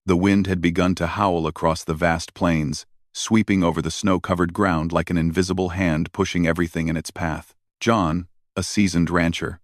The wind had begun to howl across the vast plains, sweeping over the snow-covered ground like an invisible hand pushing everything in its path. John, a seasoned rancher,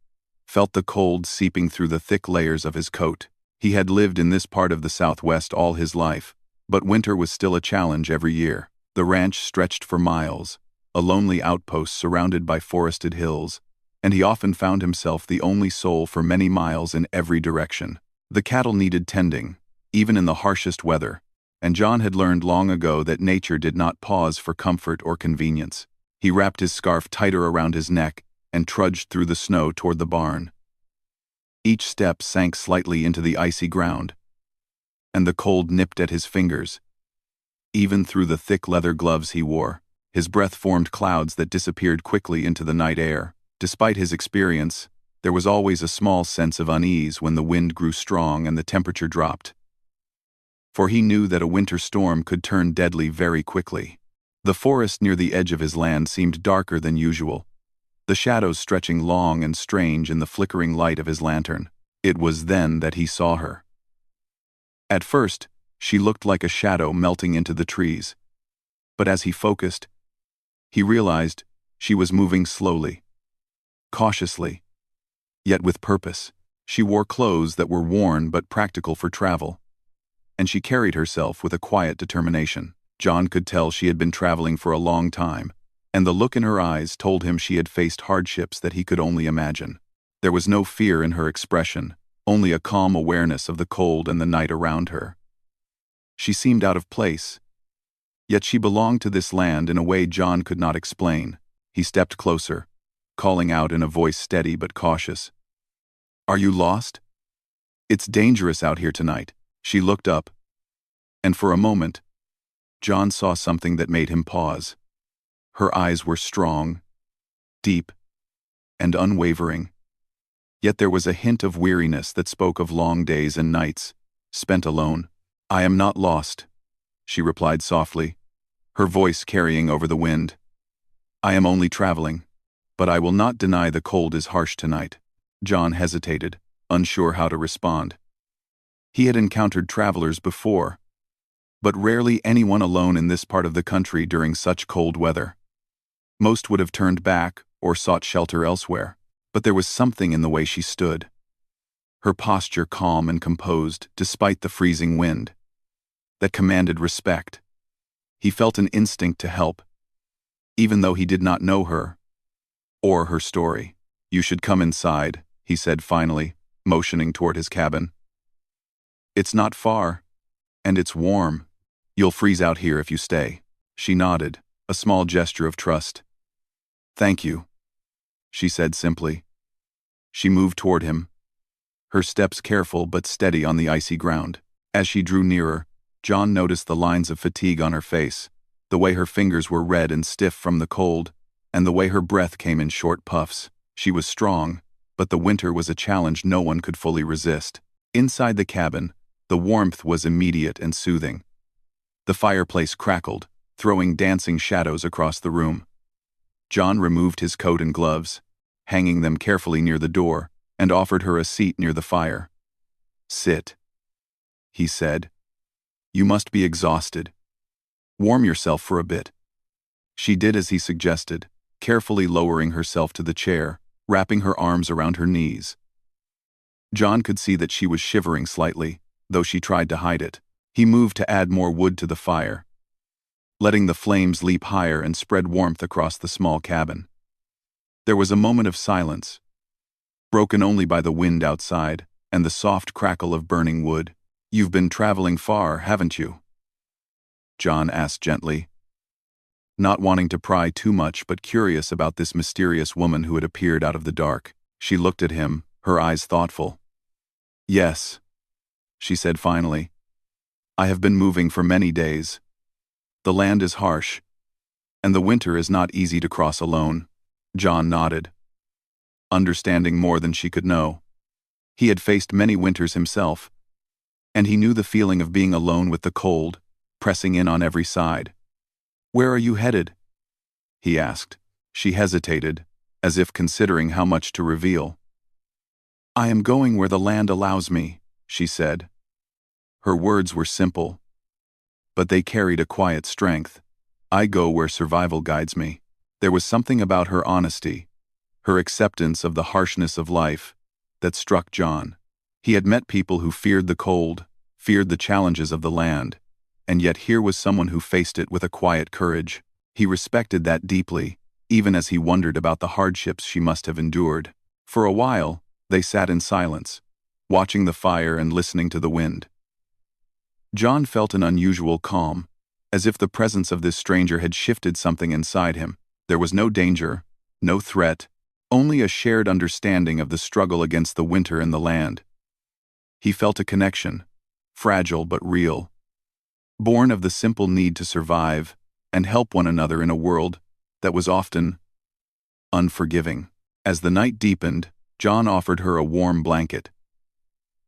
felt the cold seeping through the thick layers of his coat. He had lived in this part of the Southwest all his life, but winter was still a challenge every year. The ranch stretched for miles, a lonely outpost surrounded by forested hills, and he often found himself the only soul for many miles in every direction. The cattle needed tending, even in the harshest weather, and John had learned long ago that nature did not pause for comfort or convenience. He wrapped his scarf tighter around his neck and trudged through the snow toward the barn. Each step sank slightly into the icy ground, and the cold nipped at his fingers. Even through the thick leather gloves he wore, his breath formed clouds that disappeared quickly into the night air. Despite his experience, there was always a small sense of unease when the wind grew strong and the temperature dropped. For he knew that a winter storm could turn deadly very quickly. The forest near the edge of his land seemed darker than usual, the shadows stretching long and strange in the flickering light of his lantern. It was then that he saw her. At first, she looked like a shadow melting into the trees, but as he focused, he realized she was moving slowly, cautiously, yet with purpose. She wore clothes that were worn but practical for travel, and she carried herself with a quiet determination. John could tell she had been traveling for a long time, and the look in her eyes told him she had faced hardships that he could only imagine. There was no fear in her expression, only a calm awareness of the cold and the night around her. She seemed out of place, yet she belonged to this land in a way John could not explain. He stepped closer, calling out in a voice steady but cautious, "Are you lost? It's dangerous out here tonight." She looked up, and for a moment, John saw something that made him pause. Her eyes were strong, deep, and unwavering. Yet there was a hint of weariness that spoke of long days and nights, spent alone. "I am not lost," she replied softly, her voice carrying over the wind. "I am only traveling, but I will not deny the cold is harsh tonight." John hesitated, unsure how to respond. He had encountered travelers before, but rarely anyone alone in this part of the country during such cold weather. Most would have turned back or sought shelter elsewhere, but there was something in the way she stood, her posture calm and composed despite the freezing wind, that commanded respect. He felt an instinct to help, even though he did not know her or her story. "You should come inside," he said finally, motioning toward his cabin. "It's not far, and it's warm. You'll freeze out here if you stay." She nodded, a small gesture of trust. "Thank you," she said simply. She moved toward him, her steps careful but steady on the icy ground. As she drew nearer, John noticed the lines of fatigue on her face, the way her fingers were red and stiff from the cold, and the way her breath came in short puffs. She was strong, but the winter was a challenge no one could fully resist. Inside the cabin, the warmth was immediate and soothing. The fireplace crackled, throwing dancing shadows across the room. John removed his coat and gloves, hanging them carefully near the door, and offered her a seat near the fire. "Sit," he said. "You must be exhausted. Warm yourself for a bit." She did as he suggested, carefully lowering herself to the chair, wrapping her arms around her knees. John could see that she was shivering slightly, though she tried to hide it. He moved to add more wood to the fire, letting the flames leap higher and spread warmth across the small cabin. There was a moment of silence, broken only by the wind outside and the soft crackle of burning wood. "You've been traveling far, haven't you?" John asked gently, not wanting to pry too much but curious about this mysterious woman who had appeared out of the dark. She looked at him, her eyes thoughtful. "Yes," she said finally. "I have been moving for many days. The land is harsh, and the winter is not easy to cross alone." John nodded, understanding more than she could know. He had faced many winters himself, and he knew the feeling of being alone with the cold, pressing in on every side. "Where are you headed?" he asked. She hesitated, as if considering how much to reveal. "I am going where the land allows me," she said. Her words were simple, but they carried a quiet strength. I go where survival guides me. There was something about her honesty, her acceptance of the harshness of life, that struck John. He had met people who feared the cold, feared the challenges of the land, and yet here was someone who faced it with a quiet courage. He respected that deeply, even as he wondered about the hardships she must have endured. For a while, they sat in silence, watching the fire and listening to the wind. John felt an unusual calm, as if the presence of this stranger had shifted something inside him. There was no danger, no threat, only a shared understanding of the struggle against the winter in the land. He felt a connection, fragile but real, born of the simple need to survive and help one another in a world that was often unforgiving. As the night deepened, John offered her a warm blanket.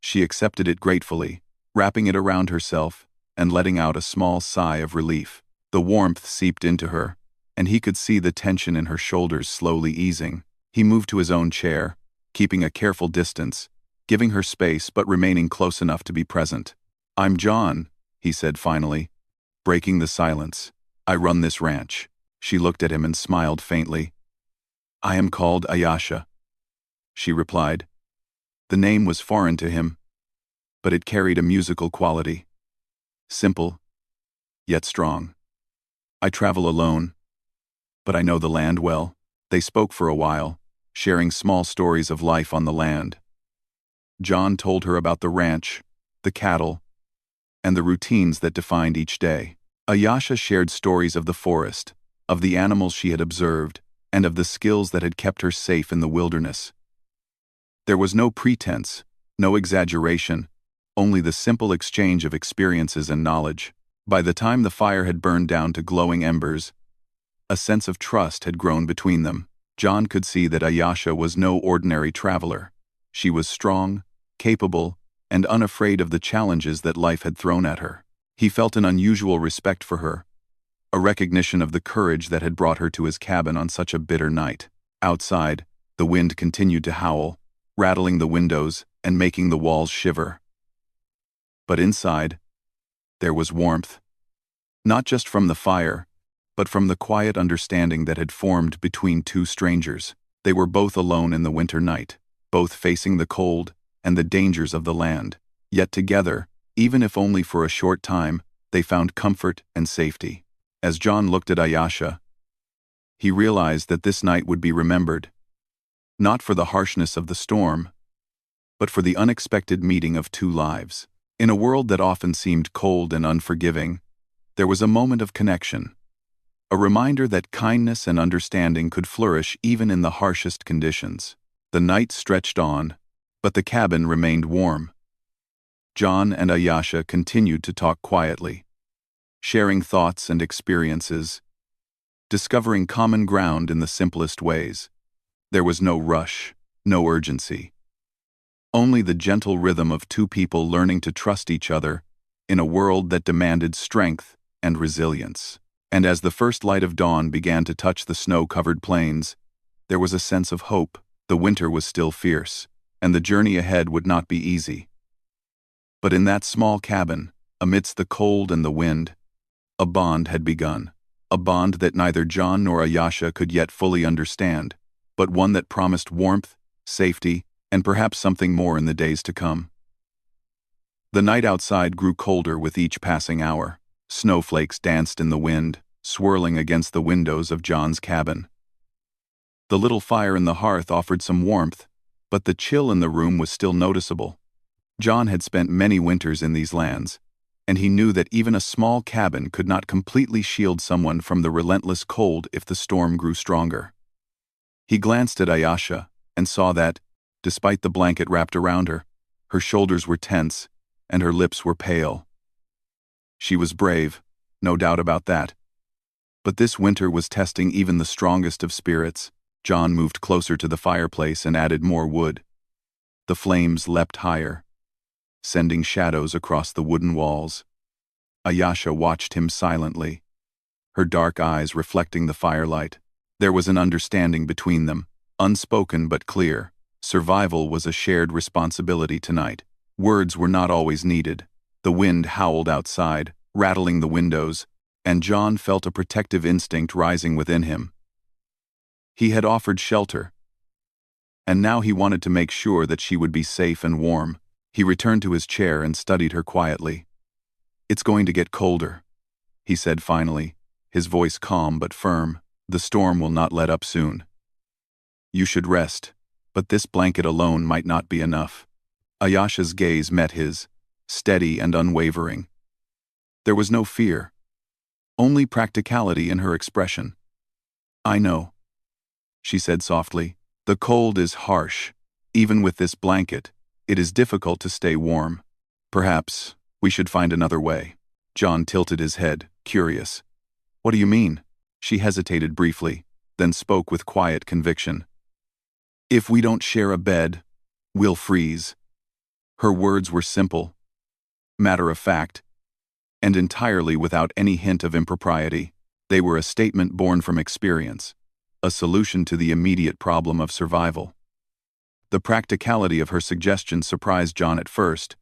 She accepted it gratefully, wrapping it around herself and letting out a small sigh of relief. The warmth seeped into her, and he could see the tension in her shoulders slowly easing. He moved to his own chair, keeping a careful distance, giving her space but remaining close enough to be present. "I'm John," he said finally, breaking the silence. "I run this ranch." She looked at him and smiled faintly. "I am called Ayasha," she replied. The name was foreign to him, but it carried a musical quality. Simple, yet strong. "I travel alone, but I know the land well." They spoke for a while, sharing small stories of life on the land. John told her about the ranch, the cattle, and the routines that defined each day. Ayasha shared stories of the forest, of the animals she had observed, and of the skills that had kept her safe in the wilderness. There was no pretense, no exaggeration, only the simple exchange of experiences and knowledge. By the time the fire had burned down to glowing embers, a sense of trust had grown between them. John could see that Ayasha was no ordinary traveler. She was strong, capable, and unafraid of the challenges that life had thrown at her. He felt an unusual respect for her, a recognition of the courage that had brought her to his cabin on such a bitter night. Outside, the wind continued to howl, rattling the windows and making the walls shiver. But inside, there was warmth. Not just from the fire, but from the quiet understanding that had formed between two strangers. They were both alone in the winter night, both facing the cold and the dangers of the land. Yet together, even if only for a short time, they found comfort and safety. As John looked at Ayasha, he realized that this night would be remembered, not for the harshness of the storm, but for the unexpected meeting of two lives. In a world that often seemed cold and unforgiving, there was a moment of connection, a reminder that kindness and understanding could flourish even in the harshest conditions. The night stretched on, but the cabin remained warm. John and Ayasha continued to talk quietly, sharing thoughts and experiences, discovering common ground in the simplest ways. There was no rush, no urgency. Only the gentle rhythm of two people learning to trust each other in a world that demanded strength and resilience. And as the first light of dawn began to touch the snow-covered plains, there was a sense of hope. The winter was still fierce, and the journey ahead would not be easy. But in that small cabin, amidst the cold and the wind, a bond had begun. A bond that neither John nor Ayasha could yet fully understand, but one that promised warmth, safety, and perhaps something more in the days to come. The night outside grew colder with each passing hour. Snowflakes danced in the wind, swirling against the windows of John's cabin. The little fire in the hearth offered some warmth, but the chill in the room was still noticeable. John had spent many winters in these lands, and he knew that even a small cabin could not completely shield someone from the relentless cold if the storm grew stronger. He glanced at Ayasha and saw that, despite the blanket wrapped around her, her shoulders were tense and her lips were pale. She was brave, no doubt about that. But this winter was testing even the strongest of spirits. John moved closer to the fireplace and added more wood. The flames leapt higher, sending shadows across the wooden walls. Ayasha watched him silently, her dark eyes reflecting the firelight. There was an understanding between them, unspoken but clear. Survival was a shared responsibility tonight. Words were not always needed. The wind howled outside, rattling the windows, and John felt a protective instinct rising within him. He had offered shelter, and now he wanted to make sure that she would be safe and warm. He returned to his chair and studied her quietly. "It's going to get colder," he said finally, his voice calm but firm. "The storm will not let up soon. You should rest, but this blanket alone might not be enough." Ayasha's gaze met his, steady and unwavering. There was no fear, only practicality in her expression. "I know," she said softly. "The cold is harsh. Even with this blanket, it is difficult to stay warm. Perhaps we should find another way." John tilted his head, curious. "What do you mean?" She hesitated briefly, then spoke with quiet conviction. "If we don't share a bed, we'll freeze." Her words were simple, matter-of-fact, and entirely without any hint of impropriety. They were a statement born from experience, a solution to the immediate problem of survival. The practicality of her suggestion surprised John at first,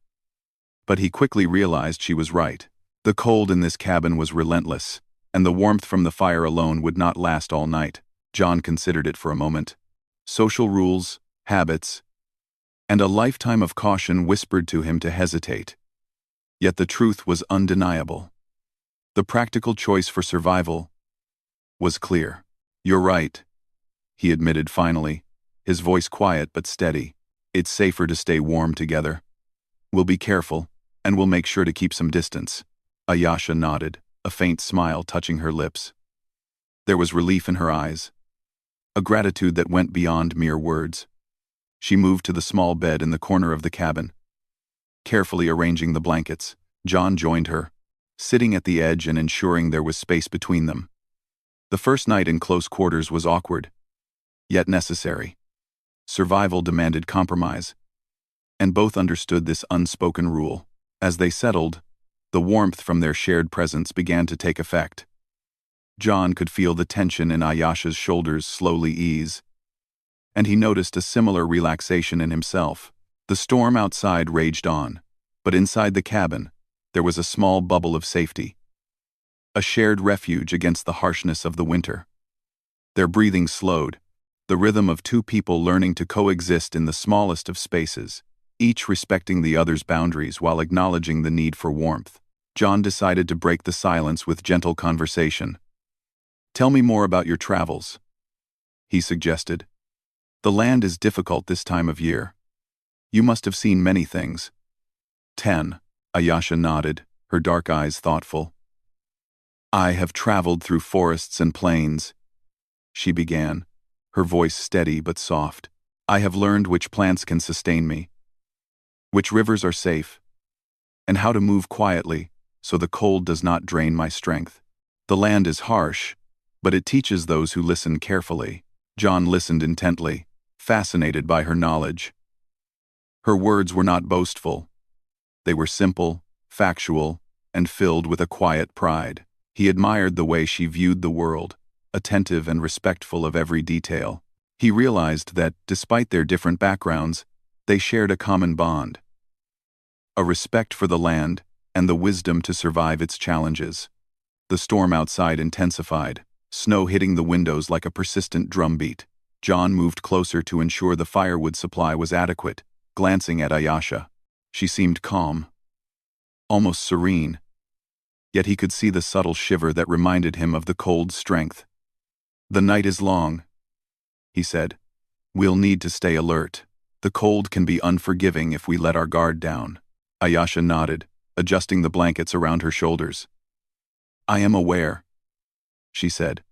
but he quickly realized she was right. The cold in this cabin was relentless, and the warmth from the fire alone would not last all night. John considered it for a moment. Social rules, habits, and a lifetime of caution whispered to him to hesitate. Yet the truth was undeniable. The practical choice for survival was clear. "You're right," he admitted finally, his voice quiet but steady. "It's safer to stay warm together. We'll be careful, and we'll make sure to keep some distance." Ayasha nodded, a faint smile touching her lips. There was relief in her eyes, a gratitude that went beyond mere words. She moved to the small bed in the corner of the cabin. Carefully arranging the blankets, John joined her, sitting at the edge and ensuring there was space between them. The first night in close quarters was awkward, yet necessary. Survival demanded compromise, and both understood this unspoken rule. As they settled, the warmth from their shared presence began to take effect. John could feel the tension in Ayasha's shoulders slowly ease, and he noticed a similar relaxation in himself. The storm outside raged on, but inside the cabin, there was a small bubble of safety, a shared refuge against the harshness of the winter. Their breathing slowed, the rhythm of two people learning to coexist in the smallest of spaces, each respecting the other's boundaries while acknowledging the need for warmth. John decided to break the silence with gentle conversation. "Tell me more about your travels," he suggested. "The land is difficult this time of year. You must have seen many things." 10. Ayasha nodded, her dark eyes thoughtful. "I have traveled through forests and plains," she began, her voice steady but soft. "I have learned which plants can sustain me, which rivers are safe, and how to move quietly so the cold does not drain my strength. The land is harsh, but it teaches those who listen carefully." John listened intently, fascinated by her knowledge. Her words were not boastful. They were simple, factual, and filled with a quiet pride. He admired the way she viewed the world, attentive and respectful of every detail. He realized that, despite their different backgrounds, they shared a common bond: a respect for the land and the wisdom to survive its challenges. The storm outside intensified, snow hitting the windows like a persistent drumbeat. John moved closer to ensure the firewood supply was adequate, glancing at Ayasha. She seemed calm, almost serene, yet he could see the subtle shiver that reminded him of the cold's strength. "The night is long," he said. "We'll need to stay alert. The cold can be unforgiving if we let our guard down." Ayasha nodded, adjusting the blankets around her shoulders. "I am aware," she said,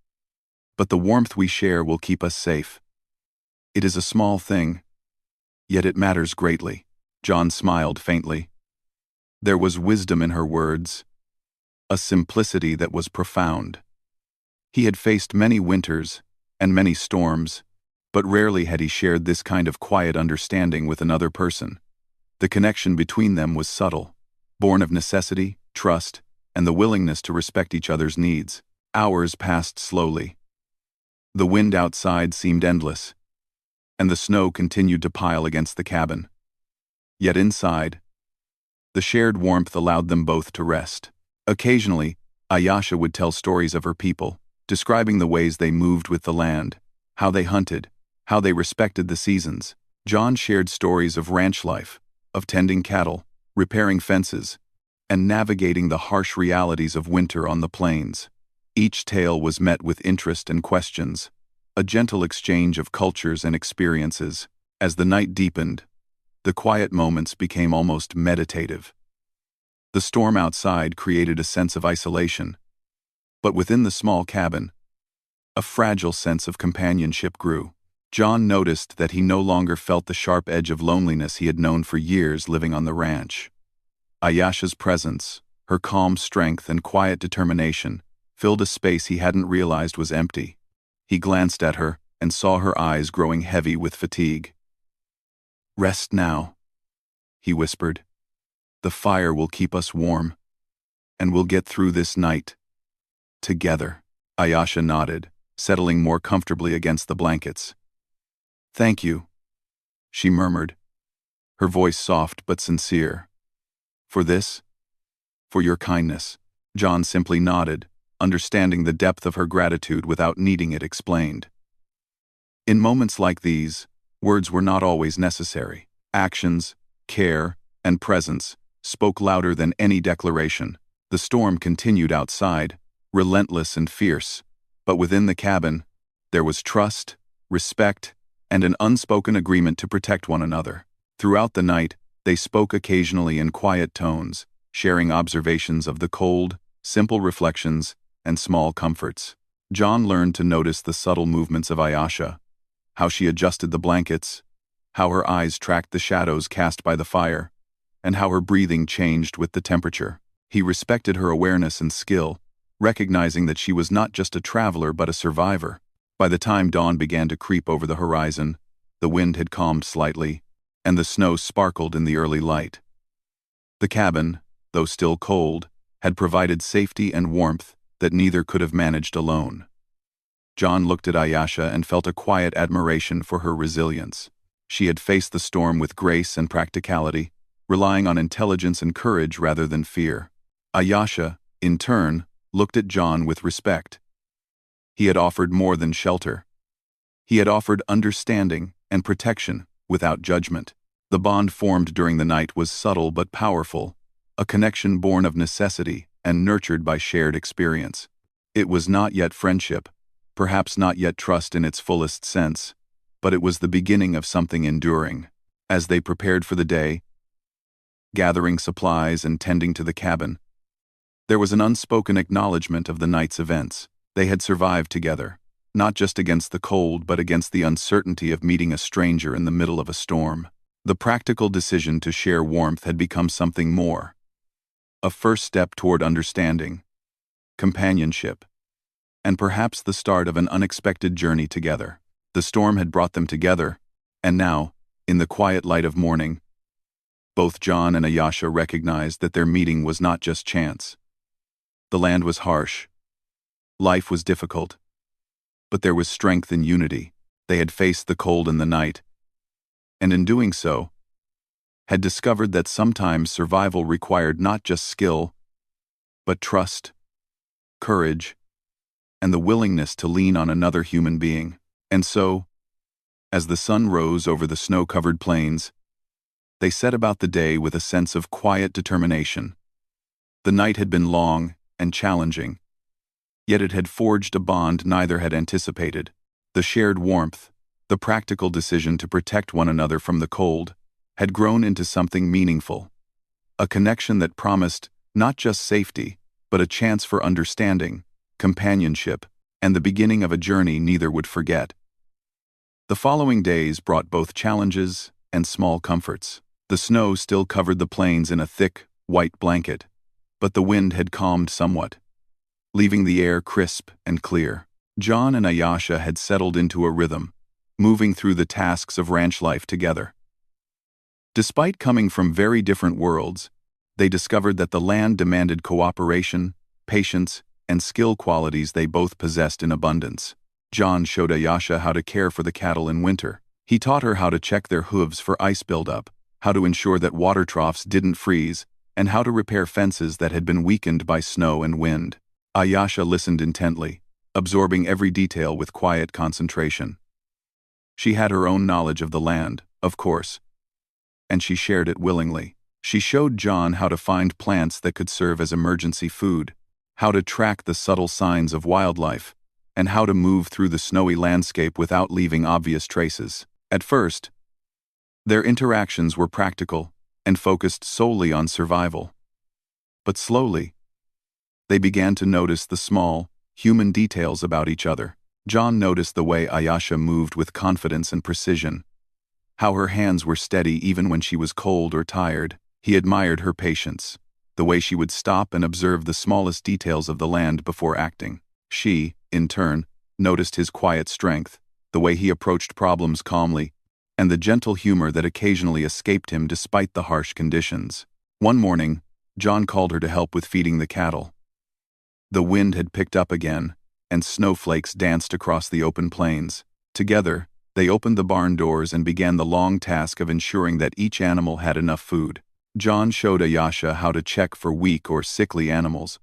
"but the warmth we share will keep us safe. It is a small thing, yet it matters greatly." John smiled faintly. There was wisdom in her words, a simplicity that was profound. He had faced many winters and many storms, but rarely had he shared this kind of quiet understanding with another person. The connection between them was subtle, born of necessity, trust, and the willingness to respect each other's needs. Hours passed slowly. The wind outside seemed endless, and the snow continued to pile against the cabin. Yet inside, The shared warmth allowed them both to rest. Occasionally, Ayasha would tell stories of her people, describing the ways they moved with the land, how they hunted, how they respected the seasons. John shared stories of ranch life, of tending cattle, repairing fences, and navigating the harsh realities of winter on the plains. Each tale was met with interest and questions, a gentle exchange of cultures and experiences. As the night deepened, the quiet moments became almost meditative. The storm outside created a sense of isolation, but within the small cabin, a fragile sense of companionship grew. John noticed that he no longer felt the sharp edge of loneliness he had known for years living on the ranch. Ayasha's presence, her calm strength and quiet determination, filled a space he hadn't realized was empty. He glanced at her and saw her eyes growing heavy with fatigue. "Rest now," he whispered. "The fire will keep us warm, and we'll get through this night together." Ayasha nodded, settling more comfortably against the blankets. "Thank you," she murmured, her voice soft but sincere. "For this? For your kindness?" John simply nodded, understanding the depth of her gratitude without needing it explained. In moments like these, words were not always necessary. Actions, care, and presence spoke louder than any declaration. The storm continued outside, relentless and fierce, but within the cabin, there was trust, respect, and an unspoken agreement to protect one another. Throughout the night, they spoke occasionally in quiet tones, sharing observations of the cold, simple reflections, and small comforts. John learned to notice the subtle movements of Ayasha, how she adjusted the blankets, how her eyes tracked the shadows cast by the fire, and how her breathing changed with the temperature. He respected her awareness and skill, recognizing that she was not just a traveler but a survivor. By the time dawn began to creep over the horizon, the wind had calmed slightly, and the snow sparkled in the early light. The cabin, though still cold, had provided safety and warmth that neither could have managed alone. John looked at Ayasha and felt a quiet admiration for her resilience. She had faced the storm with grace and practicality, relying on intelligence and courage rather than fear. Ayasha, in turn, looked at John with respect. He had offered more than shelter. He had offered understanding and protection without judgment. The bond formed during the night was subtle but powerful, a connection born of necessity and nurtured by shared experience. It was not yet friendship, perhaps not yet trust in its fullest sense, but it was the beginning of something enduring. As they prepared for the day, gathering supplies and tending to the cabin, there was an unspoken acknowledgement of the night's events. They had survived together, not just against the cold but against the uncertainty of meeting a stranger in the middle of a storm. The practical decision to share warmth had become something more. A first step toward understanding, companionship, and perhaps the start of an unexpected journey together. The storm had brought them together, and now, in the quiet light of morning, both John and Ayasha recognized that their meeting was not just chance. The land was harsh. Life was difficult. But there was strength in unity. They had faced the cold and the night, and in doing so, had discovered that sometimes survival required not just skill, but trust, courage, and the willingness to lean on another human being. And so, as the sun rose over the snow-covered plains, they set about the day with a sense of quiet determination. The night had been long and challenging, yet it had forged a bond neither had anticipated. The shared warmth, the practical decision to protect one another from the cold, had grown into something meaningful. A connection that promised not just safety, but a chance for understanding, companionship, and the beginning of a journey neither would forget. The following days brought both challenges and small comforts. The snow still covered the plains in a thick, white blanket, but the wind had calmed somewhat, leaving the air crisp and clear. John and Ayasha had settled into a rhythm, moving through the tasks of ranch life together. Despite coming from very different worlds, they discovered that the land demanded cooperation, patience, and skill qualities they both possessed in abundance. John showed Ayasha how to care for the cattle in winter. He taught her how to check their hooves for ice buildup, how to ensure that water troughs didn't freeze, and how to repair fences that had been weakened by snow and wind. Ayasha listened intently, absorbing every detail with quiet concentration. She had her own knowledge of the land, of course, and she shared it willingly. She showed John how to find plants that could serve as emergency food, how to track the subtle signs of wildlife, and how to move through the snowy landscape without leaving obvious traces. At first, their interactions were practical and focused solely on survival. But slowly, they began to notice the small, human details about each other. John noticed the way Ayasha moved with confidence and precision, how her hands were steady even when she was cold or tired. He admired her patience, the way she would stop and observe the smallest details of the land before acting. She, in turn, noticed his quiet strength, the way he approached problems calmly, and the gentle humor that occasionally escaped him despite the harsh conditions. One morning, John called her to help with feeding the cattle. The wind had picked up again, and snowflakes danced across the open plains. Together, they opened the barn doors and began the long task of ensuring that each animal had enough food. John showed Ayasha how to check for weak or sickly animals,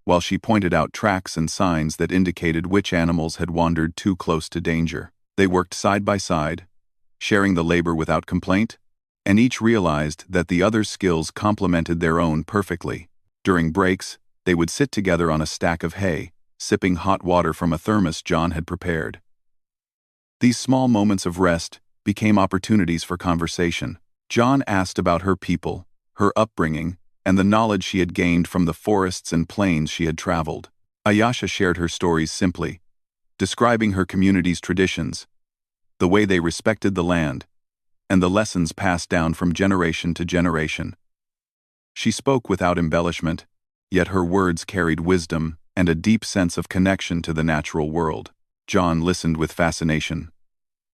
while she pointed out tracks and signs that indicated which animals had wandered too close to danger. They worked side by side, sharing the labor without complaint, and each realized that the other's skills complemented their own perfectly. During breaks, they would sit together on a stack of hay, sipping hot water from a thermos John had prepared. These small moments of rest became opportunities for conversation. John asked about her people, her upbringing, and the knowledge she had gained from the forests and plains she had traveled. Ayasha shared her stories simply, describing her community's traditions, the way they respected the land, and the lessons passed down from generation to generation. She spoke without embellishment, yet her words carried wisdom and a deep sense of connection to the natural world. John listened with fascination.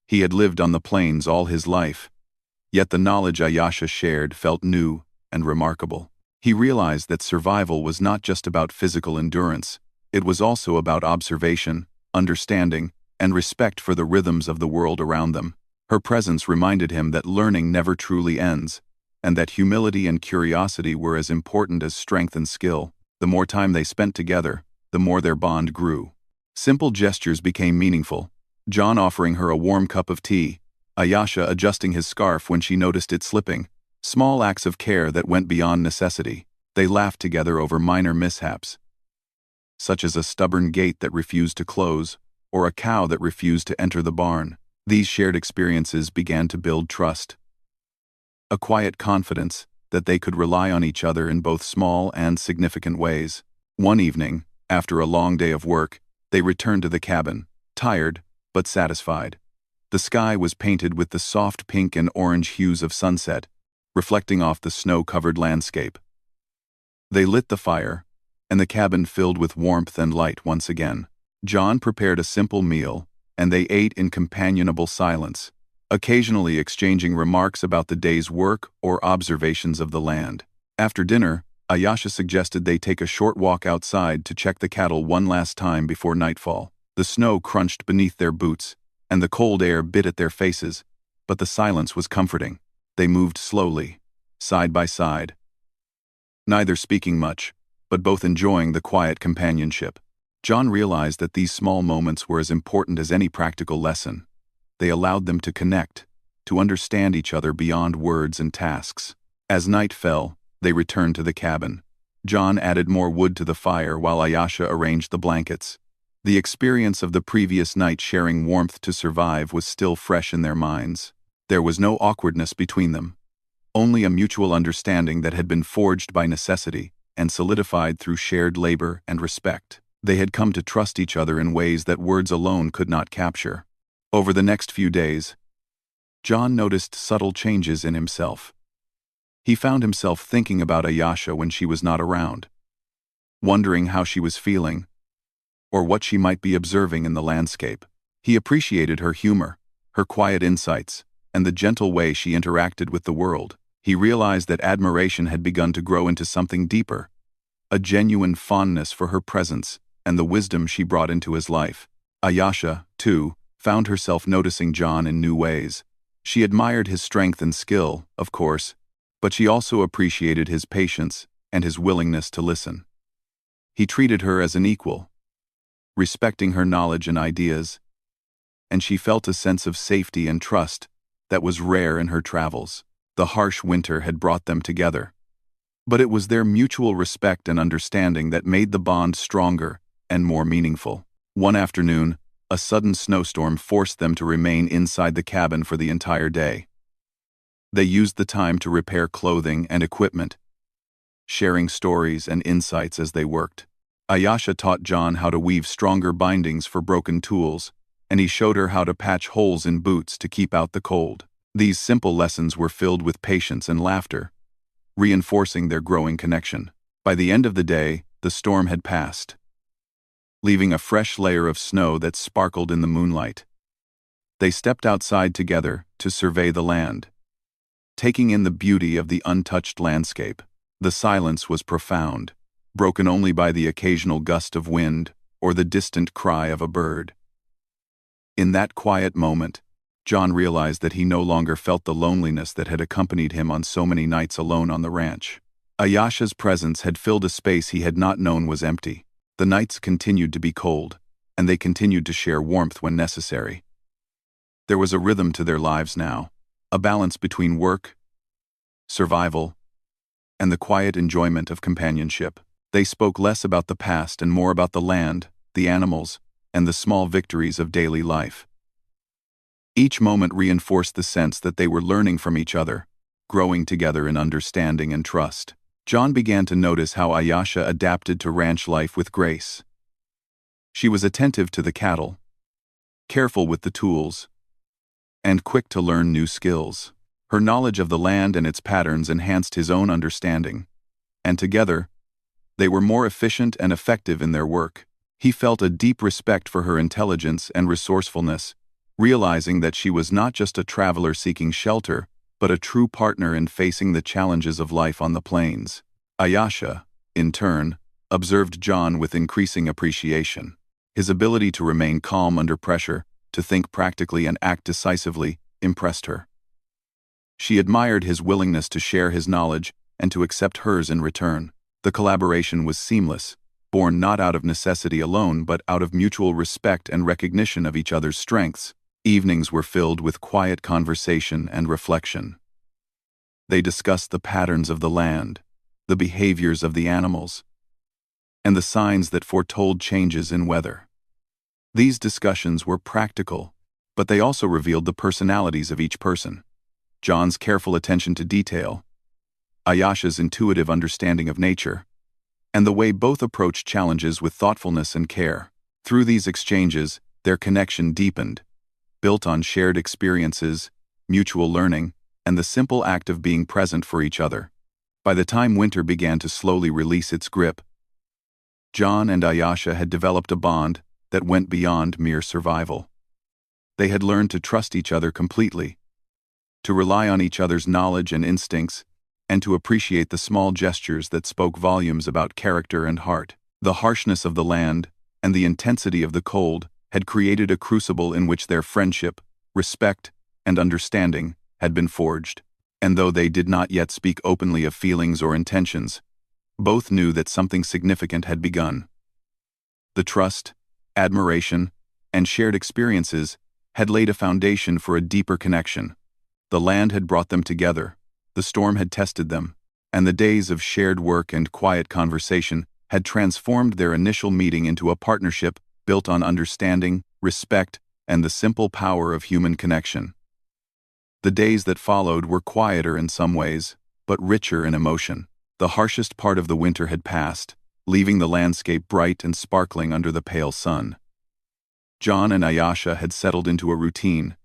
He had lived on the plains all his life, yet the knowledge Ayasha shared felt new and remarkable. He realized that survival was not just about physical endurance, it was also about observation, understanding, and respect for the rhythms of the world around them. Her presence reminded him that learning never truly ends, and that humility and curiosity were as important as strength and skill. The more time they spent together, the more their bond grew. Simple gestures became meaningful, John offering her a warm cup of tea, Ayasha adjusting his scarf when she noticed it slipping, small acts of care that went beyond necessity. They laughed together over minor mishaps, such as a stubborn gate that refused to close, or a cow that refused to enter the barn. These shared experiences began to build trust, a quiet confidence that they could rely on each other in both small and significant ways. One evening, after a long day of work, they returned to the cabin, tired but satisfied. The sky was painted with the soft pink and orange hues of sunset, reflecting off the snow-covered landscape. They lit the fire, and the cabin filled with warmth and light once again. John prepared a simple meal, and they ate in companionable silence, occasionally exchanging remarks about the day's work or observations of the land. After dinner, Ayasha suggested they take a short walk outside to check the cattle one last time before nightfall. The snow crunched beneath their boots, and the cold air bit at their faces, but the silence was comforting. They moved slowly, side by side, neither speaking much, but both enjoying the quiet companionship. John realized that these small moments were as important as any practical lesson. They allowed them to connect, to understand each other beyond words and tasks. As night fell, they returned to the cabin. John added more wood to the fire while Ayasha arranged the blankets. The experience of the previous night sharing warmth to survive was still fresh in their minds. There was no awkwardness between them, only a mutual understanding that had been forged by necessity and solidified through shared labor and respect. They had come to trust each other in ways that words alone could not capture. Over the next few days, John noticed subtle changes in himself. He found himself thinking about Ayasha when she was not around, wondering how she was feeling, or what she might be observing in the landscape. He appreciated her humor, her quiet insights, and the gentle way she interacted with the world. He realized that admiration had begun to grow into something deeper, a genuine fondness for her presence and the wisdom she brought into his life. Ayasha, too, found herself noticing John in new ways. She admired his strength and skill, of course, But she also appreciated his patience and his willingness to listen. He treated her as an equal, respecting her knowledge and ideas, and she felt a sense of safety and trust that was rare in her travels. The harsh winter had brought them together, but it was their mutual respect and understanding that made the bond stronger and more meaningful. One afternoon, a sudden snowstorm forced them to remain inside the cabin for the entire day. They used the time to repair clothing and equipment, sharing stories and insights as they worked. Ayasha taught John how to weave stronger bindings for broken tools, and he showed her how to patch holes in boots to keep out the cold. These simple lessons were filled with patience and laughter, reinforcing their growing connection. By the end of the day, the storm had passed, leaving a fresh layer of snow that sparkled in the moonlight. They stepped outside together to survey the land, taking in the beauty of the untouched landscape. The silence was profound, broken only by the occasional gust of wind or the distant cry of a bird. In that quiet moment, John realized that he no longer felt the loneliness that had accompanied him on so many nights alone on the ranch. Ayasha's presence had filled a space he had not known was empty. The nights continued to be cold, and they continued to share warmth when necessary. There was a rhythm to their lives now, a balance between work, survival, and the quiet enjoyment of companionship. They spoke less about the past and more about the land, the animals, and the small victories of daily life. Each moment reinforced the sense that they were learning from each other, growing together in understanding and trust. John began to notice how Ayasha adapted to ranch life with grace. She was attentive to the cattle, careful with the tools, and quick to learn new skills. Her knowledge of the land and its patterns enhanced his own understanding, and together, they were more efficient and effective in their work. He felt a deep respect for her intelligence and resourcefulness, realizing that she was not just a traveler seeking shelter, but a true partner in facing the challenges of life on the plains. Ayasha, in turn, observed John with increasing appreciation. His ability to remain calm under pressure, to think practically and act decisively, impressed her. She admired his willingness to share his knowledge and to accept hers in return. The collaboration was seamless, born not out of necessity alone but out of mutual respect and recognition of each other's strengths. Evenings were filled with quiet conversation and reflection. They discussed the patterns of the land, the behaviors of the animals, and the signs that foretold changes in weather. These discussions were practical, but they also revealed the personalities of each person. John's careful attention to detail, Ayasha's intuitive understanding of nature, and the way both approached challenges with thoughtfulness and care. Through these exchanges, their connection deepened, built on shared experiences, mutual learning, and the simple act of being present for each other. By the time winter began to slowly release its grip, John and Ayasha had developed a bond that went beyond mere survival. They had learned to trust each other completely, to rely on each other's knowledge and instincts, and to appreciate the small gestures that spoke volumes about character and heart. The harshness of the land and the intensity of the cold had created a crucible in which their friendship, respect, and understanding had been forged. And though they did not yet speak openly of feelings or intentions, both knew that something significant had begun. The trust, admiration, and shared experiences had laid a foundation for a deeper connection. The land had brought them together, the storm had tested them, and the days of shared work and quiet conversation had transformed their initial meeting into a partnership built on understanding, respect, and the simple power of human connection. The days that followed were quieter in some ways, but richer in emotion. The harshest part of the winter had passed, leaving the landscape bright and sparkling under the pale sun. John and Ayasha had settled into a routine,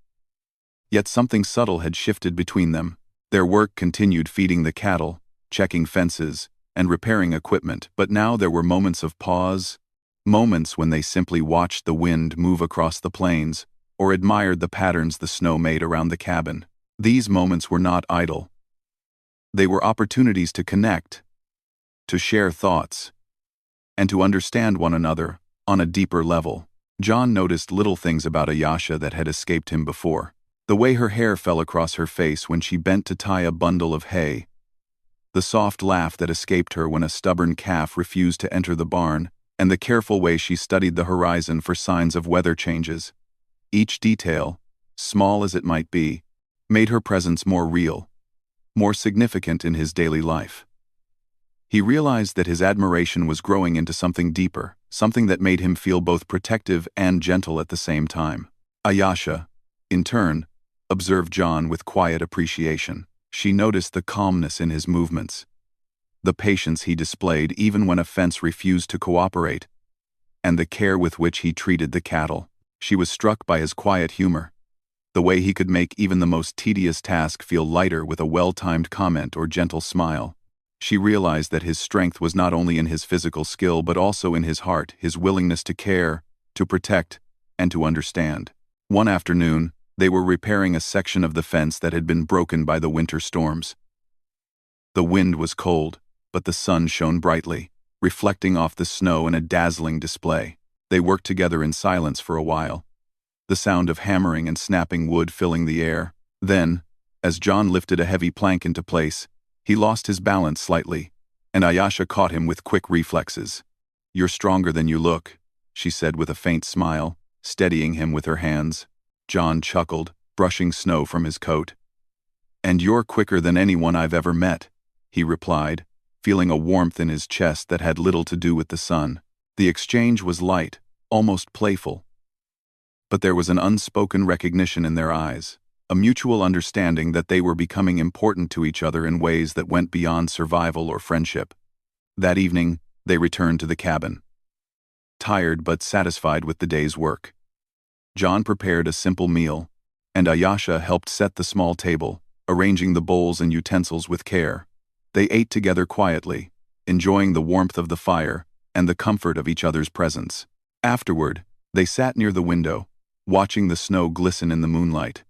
yet something subtle had shifted between them. Their work continued feeding the cattle, checking fences, and repairing equipment, but now there were moments of pause, moments when they simply watched the wind move across the plains, or admired the patterns the snow made around the cabin. These moments were not idle. They were opportunities to connect, to share thoughts, and to understand one another on a deeper level. John noticed little things about Ayasha that had escaped him before. The way her hair fell across her face when she bent to tie a bundle of hay, The soft laugh that escaped her when a stubborn calf refused to enter the barn, and the careful way she studied the horizon for signs of weather changes. Each detail, small as it might be, made her presence more real, more significant in his daily life. He realized that his admiration was growing into something deeper, something that made him feel both protective and gentle at the same time. Ayesha, in turn, observed John with quiet appreciation. She noticed the calmness in his movements, the patience he displayed even when a fence refused to cooperate, and the care with which he treated the cattle. She was struck by his quiet humor, the way he could make even the most tedious task feel lighter with a well-timed comment or gentle smile. She realized that his strength was not only in his physical skill but also in his heart, his willingness to care, to protect, and to understand. One afternoon, they were repairing a section of the fence that had been broken by the winter storms. The wind was cold, but the sun shone brightly, reflecting off the snow in a dazzling display. They worked together in silence for a while, the sound of hammering and snapping wood filling the air. Then, as John lifted a heavy plank into place, he lost his balance slightly, and Ayesha caught him with quick reflexes. "You're stronger than you look," she said with a faint smile, steadying him with her hands. John chuckled, brushing snow from his coat. "And you're quicker than anyone I've ever met," he replied, feeling a warmth in his chest that had little to do with the sun. The exchange was light, almost playful. But there was an unspoken recognition in their eyes, a mutual understanding that they were becoming important to each other in ways that went beyond survival or friendship. That evening, they returned to the cabin, tired but satisfied with the day's work. John prepared a simple meal, and Ayesha helped set the small table, arranging the bowls and utensils with care. They ate together quietly, enjoying the warmth of the fire and the comfort of each other's presence. Afterward, they sat near the window, watching the snow glisten in the moonlight.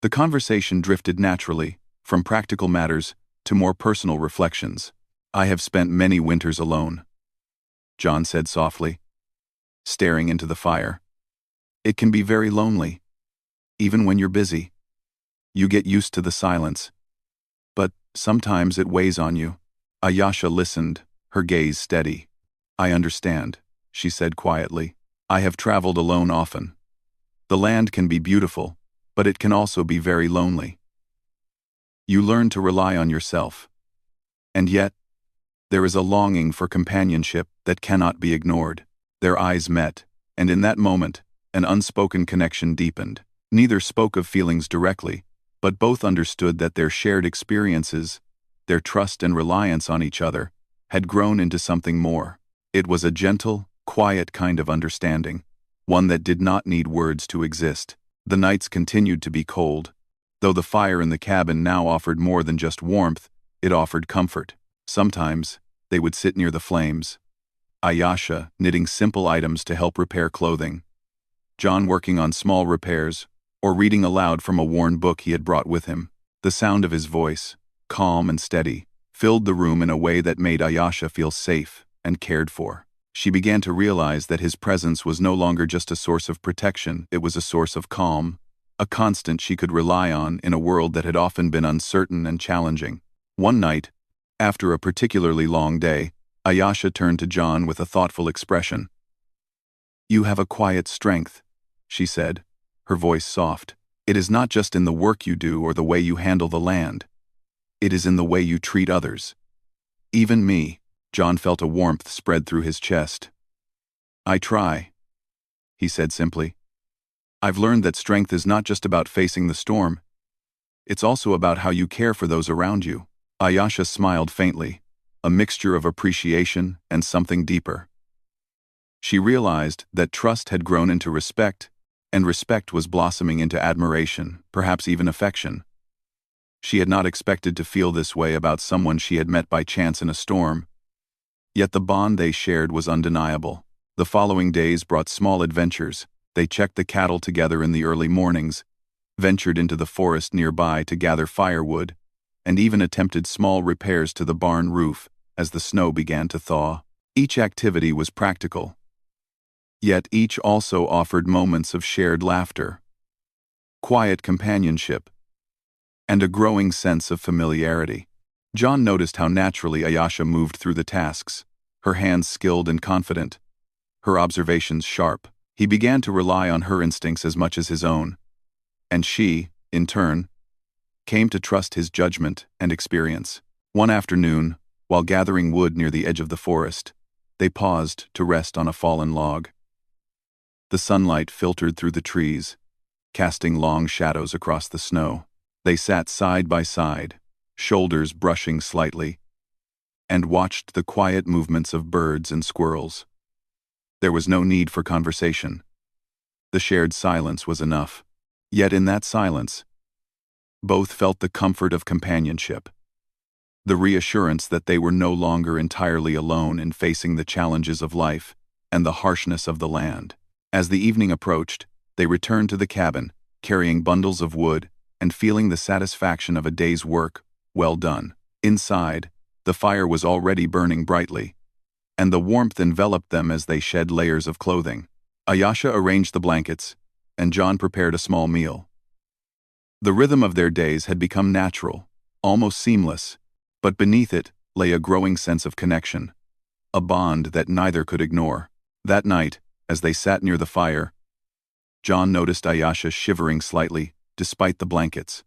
The conversation drifted naturally, from practical matters to more personal reflections. "I have spent many winters alone," John said softly, staring into the fire. "It can be very lonely, even when you're busy. You get used to the silence, but sometimes it weighs on you." Ayesha listened, her gaze steady. "I understand," she said quietly. "I have traveled alone often. The land can be beautiful, but it can also be very lonely. You learn to rely on yourself. And yet, there is a longing for companionship that cannot be ignored." Their eyes met, and in that moment, an unspoken connection deepened. Neither spoke of feelings directly, but both understood that their shared experiences, their trust and reliance on each other, had grown into something more. It was a gentle, quiet kind of understanding, one that did not need words to exist. The nights continued to be cold, though the fire in the cabin now offered more than just warmth, it offered comfort. Sometimes, they would sit near the flames, Ayesha knitting simple items to help repair clothing, John working on small repairs, or reading aloud from a worn book he had brought with him. The sound of his voice, calm and steady, filled the room in a way that made Ayesha feel safe and cared for. She began to realize that his presence was no longer just a source of protection, it was a source of calm, a constant she could rely on in a world that had often been uncertain and challenging. One night, after a particularly long day, Ayesha turned to John with a thoughtful expression. "You have a quiet strength," she said, her voice soft. "It is not just in the work you do or the way you handle the land. It is in the way you treat others. Even me." John felt a warmth spread through his chest. "I try," he said simply. "I've learned that strength is not just about facing the storm. It's also about how you care for those around you." Ayesha smiled faintly, a mixture of appreciation and something deeper. She realized that trust had grown into respect, and respect was blossoming into admiration, perhaps even affection. She had not expected to feel this way about someone she had met by chance in a storm. Yet the bond they shared was undeniable. The following days brought small adventures. They checked the cattle together in the early mornings, ventured into the forest nearby to gather firewood, and even attempted small repairs to the barn roof as the snow began to thaw. Each activity was practical, yet each also offered moments of shared laughter, quiet companionship, and a growing sense of familiarity. John noticed how naturally Ayasha moved through the tasks, her hands skilled and confident, her observations sharp. He began to rely on her instincts as much as his own, and she, in turn, came to trust his judgment and experience. One afternoon, while gathering wood near the edge of the forest, they paused to rest on a fallen log. The sunlight filtered through the trees, casting long shadows across the snow. They sat side by side, shoulders brushing slightly, and watched the quiet movements of birds and squirrels. There was no need for conversation. The shared silence was enough. Yet in that silence, both felt the comfort of companionship, the reassurance that they were no longer entirely alone in facing the challenges of life and the harshness of the land. As the evening approached, they returned to the cabin, carrying bundles of wood and feeling the satisfaction of a day's work well done. Inside, the fire was already burning brightly, and the warmth enveloped them as they shed layers of clothing. Ayasha arranged the blankets, and John prepared a small meal. The rhythm of their days had become natural, almost seamless, but beneath it lay a growing sense of connection, a bond that neither could ignore. That night, as they sat near the fire, John noticed Ayasha shivering slightly despite the blankets.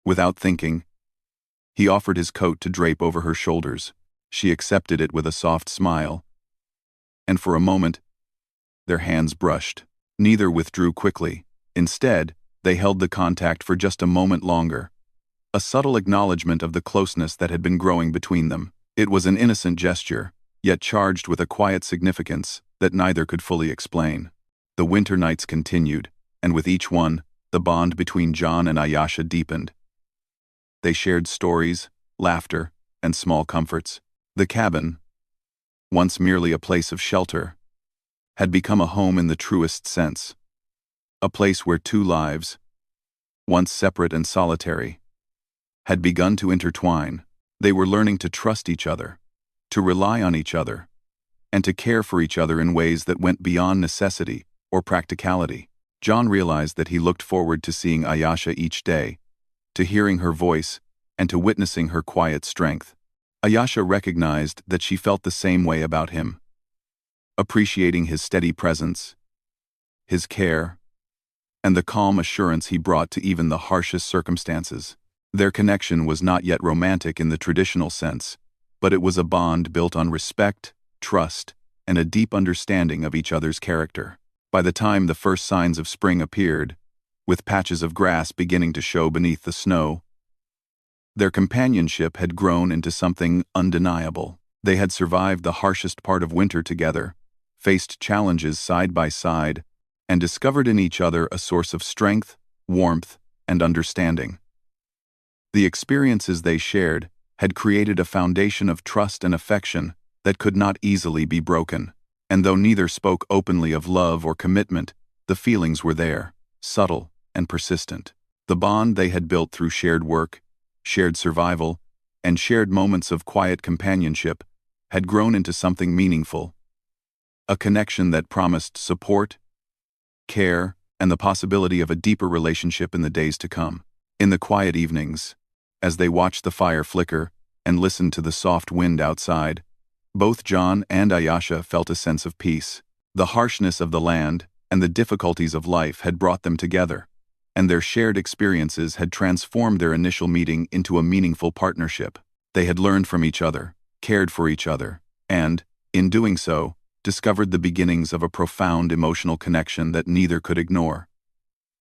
Without thinking, he offered his coat to drape over her shoulders. She accepted it with a soft smile, and for a moment, their hands brushed. Neither withdrew quickly. Instead, they held the contact for just a moment longer, a subtle acknowledgement of the closeness that had been growing between them. It was an innocent gesture, yet charged with a quiet significance that neither could fully explain. The winter nights continued, and with each one, the bond between John and Ayasha deepened. They shared stories, laughter, and small comforts. The cabin, once merely a place of shelter, had become a home in the truest sense. A place where two lives, once separate and solitary, had begun to intertwine. They were learning to trust each other, to rely on each other, and to care for each other in ways that went beyond necessity or practicality. John realized that he looked forward to seeing Ayasha each day, to hearing her voice, and to witnessing her quiet strength. Ayasha recognized that she felt the same way about him, appreciating his steady presence, his care, and the calm assurance he brought to even the harshest circumstances. Their connection was not yet romantic in the traditional sense, but it was a bond built on respect, trust, and a deep understanding of each other's character. By the time the first signs of spring appeared, with patches of grass beginning to show beneath the snow, their companionship had grown into something undeniable. They had survived the harshest part of winter together, faced challenges side by side, and discovered in each other a source of strength, warmth, and understanding. The experiences they shared had created a foundation of trust and affection that could not easily be broken. And though neither spoke openly of love or commitment, the feelings were there, subtle and persistent. The bond they had built through shared work, shared survival, and shared moments of quiet companionship had grown into something meaningful. A connection that promised support, care, and the possibility of a deeper relationship in the days to come. In the quiet evenings, as they watched the fire flicker and listened to the soft wind outside, both John and Ayasha felt a sense of peace. The harshness of the land and the difficulties of life had brought them together, and their shared experiences had transformed their initial meeting into a meaningful partnership. They had learned from each other, cared for each other, and, in doing so, discovered the beginnings of a profound emotional connection that neither could ignore.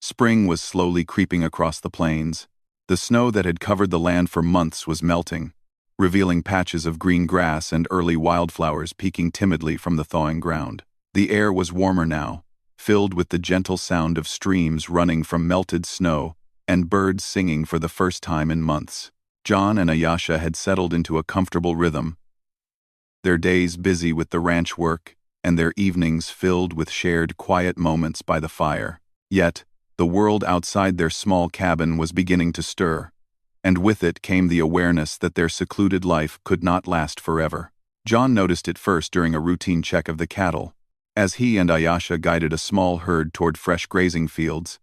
Spring was slowly creeping across the plains. The snow that had covered the land for months was melting, revealing patches of green grass and early wildflowers peeking timidly from the thawing ground. The air was warmer now, filled with the gentle sound of streams running from melted snow and birds singing for the first time in months. John and Ayasha had settled into a comfortable rhythm, their days busy with the ranch work and their evenings filled with shared quiet moments by the fire. Yet, the world outside their small cabin was beginning to stir, and with it came the awareness that their secluded life could not last forever. John noticed it first during a routine check of the cattle. As he and Ayasha guided a small herd toward fresh grazing fields,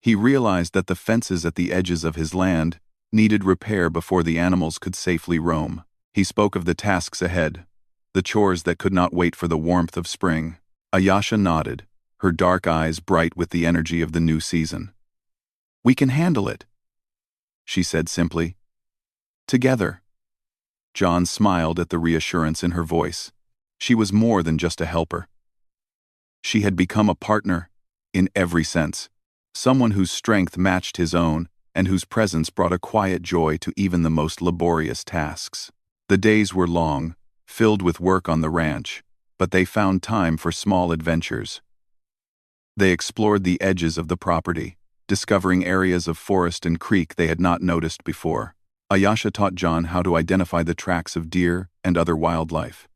he realized that the fences at the edges of his land needed repair before the animals could safely roam. He spoke of the tasks ahead, the chores that could not wait for the warmth of spring. Ayasha nodded, her dark eyes bright with the energy of the new season. "We can handle it," she said simply. "Together." John smiled at the reassurance in her voice. She was more than just a helper. She had become a partner, in every sense, someone whose strength matched his own and whose presence brought a quiet joy to even the most laborious tasks. The days were long, filled with work on the ranch, but they found time for small adventures. They explored the edges of the property, discovering areas of forest and creek they had not noticed before. Ayasha taught John how to identify the tracks of deer and other wildlife,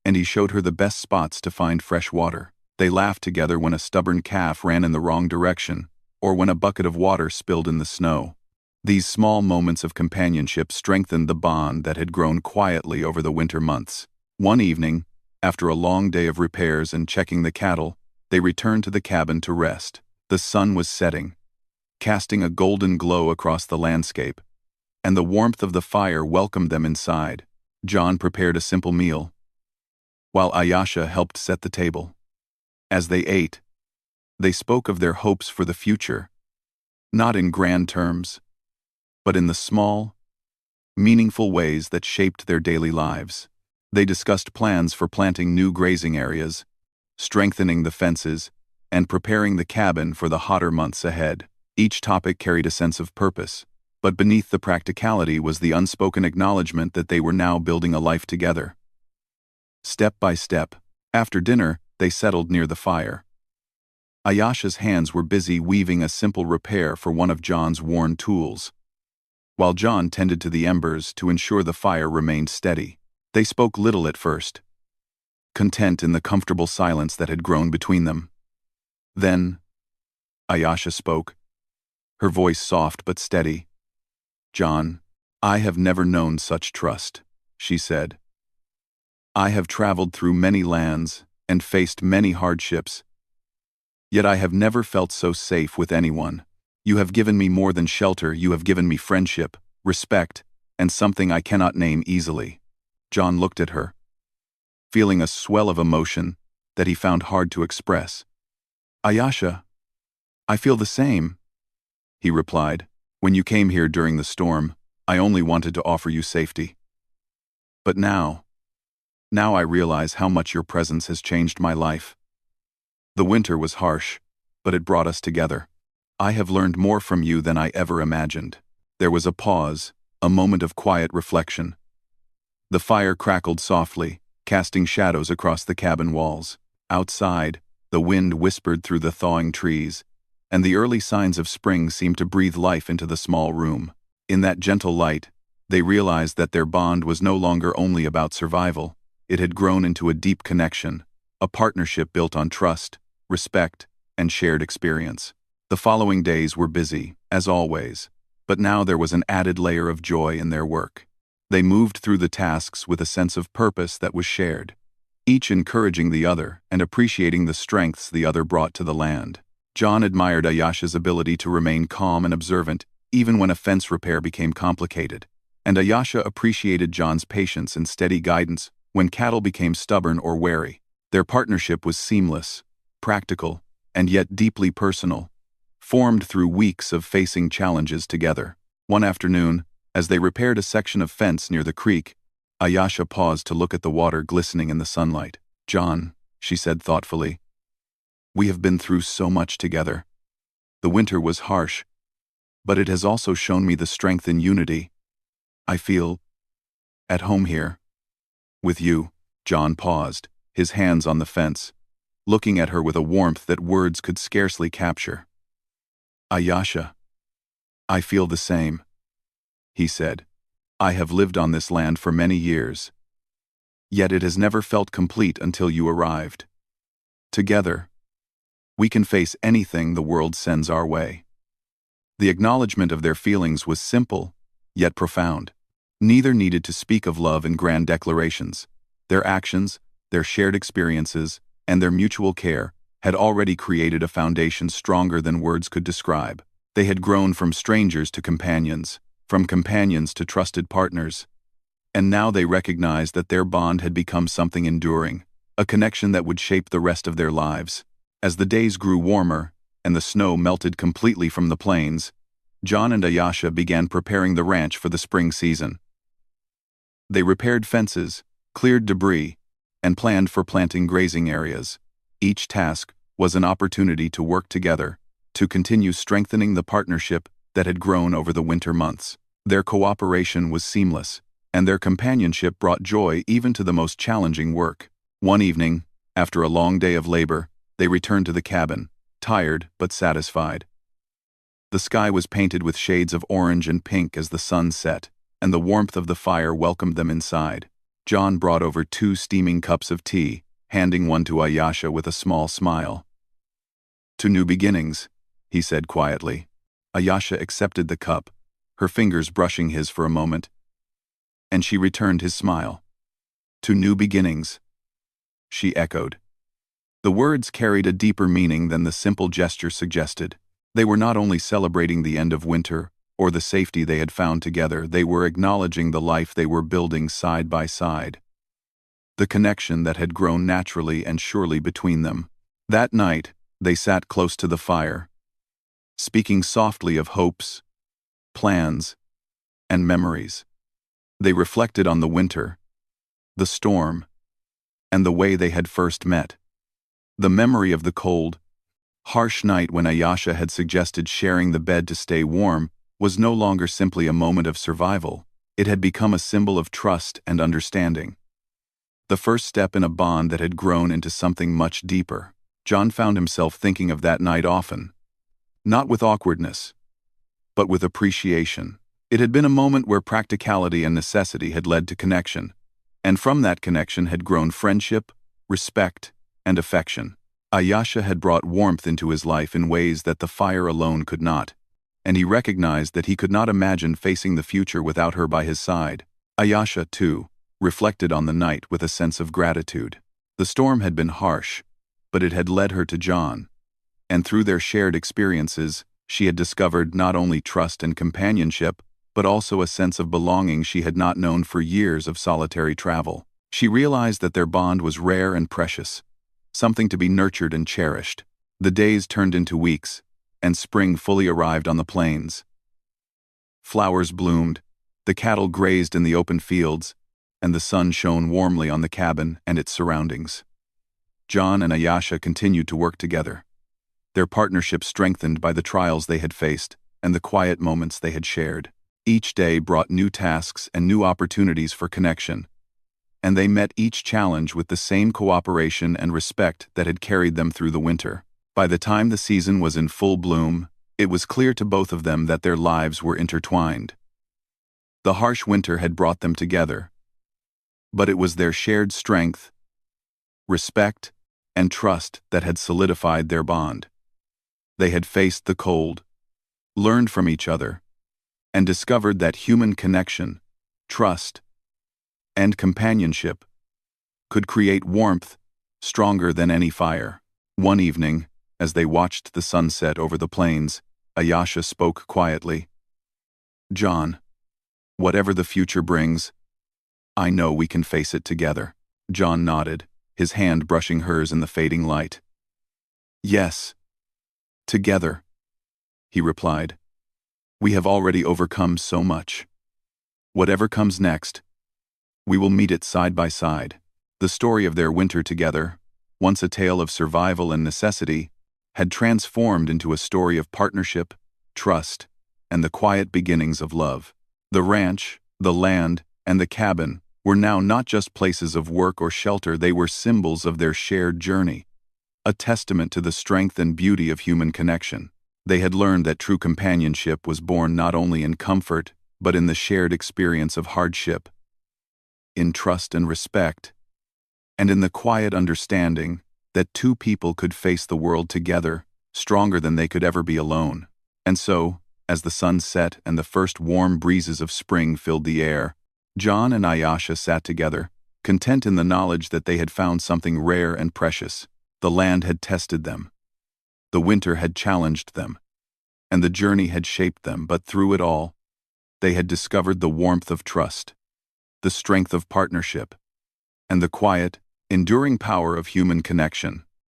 and he showed her the best spots to find fresh water. They laughed together when a stubborn calf ran in the wrong direction, or when a bucket of water spilled in the snow. These small moments of companionship strengthened the bond that had grown quietly over the winter months. One evening, after a long day of repairs and checking the cattle, they returned to the cabin to rest. The sun was setting, casting a golden glow across the landscape, and the warmth of the fire welcomed them inside. John prepared a simple meal, while Ayasha helped set the table. As they ate, they spoke of their hopes for the future, not in grand terms, but in the small, meaningful ways that shaped their daily lives. They discussed plans for planting new grazing areas, strengthening the fences, and preparing the cabin for the hotter months ahead. Each topic carried a sense of purpose, but beneath the practicality was the unspoken acknowledgement that they were now building a life together. Step by step, after dinner, they settled near the fire. Ayasha's hands were busy weaving a simple repair for one of John's worn tools, while John tended to the embers to ensure the fire remained steady. They spoke little at first, content in the comfortable silence that had grown between them. Then, Ayasha spoke, her voice soft but steady. "John, I have never known such trust," she said. "I have traveled through many lands and faced many hardships, yet I have never felt so safe with anyone. You have given me more than shelter, you have given me friendship, respect, and something I cannot name easily." John looked at her, feeling a swell of emotion that he found hard to express. "Ayasha, I feel the same," he replied. "When you came here during the storm, I only wanted to offer you safety. But now I realize how much your presence has changed my life. The winter was harsh, but it brought us together. I have learned more from you than I ever imagined." There was a pause, a moment of quiet reflection. The fire crackled softly, casting shadows across the cabin walls. Outside, the wind whispered through the thawing trees, and the early signs of spring seemed to breathe life into the small room. In that gentle light, they realized that their bond was no longer only about survival. It had grown into a deep connection, a partnership built on trust, respect, and shared experience. The following days were busy, as always, but now there was an added layer of joy in their work. They moved through the tasks with a sense of purpose that was shared, each encouraging the other and appreciating the strengths the other brought to the land. John admired Ayasha's ability to remain calm and observant even when a fence repair became complicated, and Ayasha appreciated John's patience and steady guidance when cattle became stubborn or wary. Their partnership was seamless, practical, and yet deeply personal, formed through weeks of facing challenges together. One afternoon, as they repaired a section of fence near the creek, Ayasha paused to look at the water glistening in the sunlight. "John," she said thoughtfully, "we have been through so much together. The winter was harsh, but it has also shown me the strength in unity. I feel at home here. With you." John paused, his hands on the fence, looking at her with a warmth that words could scarcely capture. "Ayasha, I feel the same," he said. "I have lived on this land for many years, yet it has never felt complete until you arrived. Together, we can face anything the world sends our way." The acknowledgement of their feelings was simple, yet profound. Neither needed to speak of love in grand declarations. Their actions, their shared experiences, and their mutual care had already created a foundation stronger than words could describe. They had grown from strangers to companions, from companions to trusted partners. And now they recognized that their bond had become something enduring, a connection that would shape the rest of their lives. As the days grew warmer, and the snow melted completely from the plains, John and Ayasha began preparing the ranch for the spring season. They repaired fences, cleared debris, and planned for planting grazing areas. Each task was an opportunity to work together, to continue strengthening the partnership that had grown over the winter months. Their cooperation was seamless, and their companionship brought joy even to the most challenging work. One evening, after a long day of labor, they returned to the cabin, tired but satisfied. The sky was painted with shades of orange and pink as the sun set, and the warmth of the fire welcomed them inside. John brought over 2 steaming cups of tea, handing one to Ayasha with a small smile. "To new beginnings," he said quietly. Ayasha accepted the cup, her fingers brushing his for a moment, and she returned his smile. "To new beginnings," she echoed. The words carried a deeper meaning than the simple gesture suggested. They were not only celebrating the end of winter or the safety they had found together, they were acknowledging the life they were building side by side, the connection that had grown naturally and surely between them. That night, they sat close to the fire, speaking softly of hopes, plans, and memories. They reflected on the winter, the storm, and the way they had first met. The memory of the cold, harsh night when Ayasha had suggested sharing the bed to stay warm was no longer simply a moment of survival. It had become a symbol of trust and understanding. The first step in a bond that had grown into something much deeper. John found himself thinking of that night often, not with awkwardness, but with appreciation. It had been a moment where practicality and necessity had led to connection, and from that connection had grown friendship, respect, and affection. Ayasha had brought warmth into his life in ways that the fire alone could not, and he recognized that he could not imagine facing the future without her by his side. Ayasha, too, reflected on the night with a sense of gratitude. The storm had been harsh, but it had led her to John, and through their shared experiences, she had discovered not only trust and companionship, but also a sense of belonging she had not known for years of solitary travel. She realized that their bond was rare and precious, something to be nurtured and cherished. The days turned into weeks, and spring fully arrived on the plains. Flowers bloomed, the cattle grazed in the open fields, and the sun shone warmly on the cabin and its surroundings. John and Ayasha continued to work together, their partnership strengthened by the trials they had faced and the quiet moments they had shared. Each day brought new tasks and new opportunities for connection, and they met each challenge with the same cooperation and respect that had carried them through the winter. By the time the season was in full bloom, it was clear to both of them that their lives were intertwined. The harsh winter had brought them together, but it was their shared strength, respect, and trust that had solidified their bond. They had faced the cold, learned from each other, and discovered that human connection, trust, and companionship could create warmth stronger than any fire. One evening, as they watched the sunset over the plains, Ayasha spoke quietly. "John, whatever the future brings, I know we can face it together." John nodded, his hand brushing hers in the fading light. "Yes, together," he replied. "We have already overcome so much. Whatever comes next, we will meet it side by side." The story of their winter together, once a tale of survival and necessity, had transformed into a story of partnership, trust, and the quiet beginnings of love. The ranch, the land, and the cabin were now not just places of work or shelter, they were symbols of their shared journey, a testament to the strength and beauty of human connection. They had learned that true companionship was born not only in comfort, but in the shared experience of hardship, in trust and respect, and in the quiet understanding that two people could face the world together, stronger than they could ever be alone. And so, as the sun set and the first warm breezes of spring filled the air, John and Ayasha sat together, content in the knowledge that they had found something rare and precious. The land had tested them, the winter had challenged them, and the journey had shaped them, but through it all, They had discovered the warmth of trust, the strength of partnership, and the quiet, enduring power of human connection.